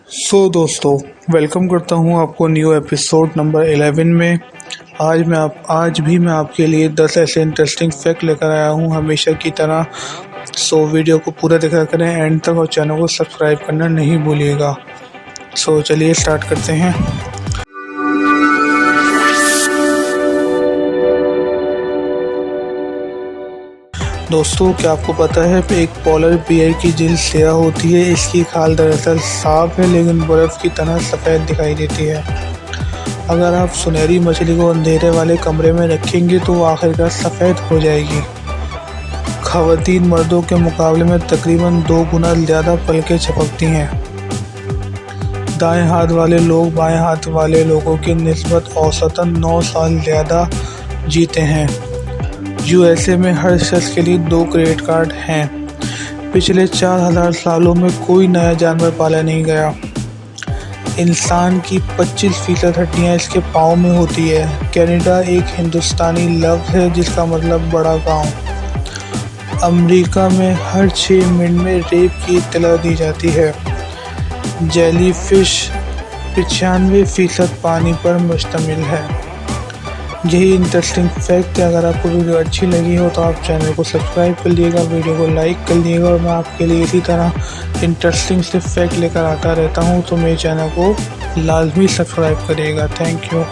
दोस्तों, वेलकम करता हूं आपको न्यू एपिसोड नंबर 11 में। आज भी मैं आपके लिए 10 ऐसे इंटरेस्टिंग फैक्ट लेकर आया हूं हमेशा की तरह। वीडियो को पूरा देखा करें एंड तक और चैनल को सब्सक्राइब करना नहीं भूलिएगा। चलिए स्टार्ट करते हैं। दोस्तों, क्या आपको पता है कि एक पोलर बियर की जिल्द स्याह होती है। इसकी खाल दरअसल साफ है लेकिन बर्फ़ की तरह सफ़ेद दिखाई देती है। अगर आप सुनहरी मछली को अंधेरे वाले कमरे में रखेंगे तो वो आखिरकार सफ़ेद हो जाएगी। ख़वातीन मर्दों के मुकाबले में तकरीबन 2 गुना ज़्यादा पलकें झपकती हैं। दाएं हाथ वाले लोग बाएं हाथ वाले लोगों की निस्बत औसतन 9 साल ज़्यादा जीते हैं। यूएसए में हर शख्स के लिए 2 क्रेडिट कार्ड हैं। पिछले 4000 सालों में कोई नया जानवर पाला नहीं गया। इंसान की 25% हड्डियां इसके पाँव में होती है। कनाडा एक हिंदुस्तानी लफ्ज़ है जिसका मतलब बड़ा गांव। अमेरिका में हर 6 मिनट में रेप की इत्तला दी जाती है। जेलीफिश 95% पानी पर मुश्तमिल है। यही इंटरेस्टिंग फैक्ट है। अगर आपको वीडियो अच्छी लगी हो तो आप चैनल को सब्सक्राइब कर लीजिएगा, वीडियो को लाइक कर लीजिएगा और मैं आपके लिए इसी तरह इंटरेस्टिंग से फैक्ट लेकर आता रहता हूँ, तो मेरे चैनल को लाजमी सब्सक्राइब करिएगा। Thank you.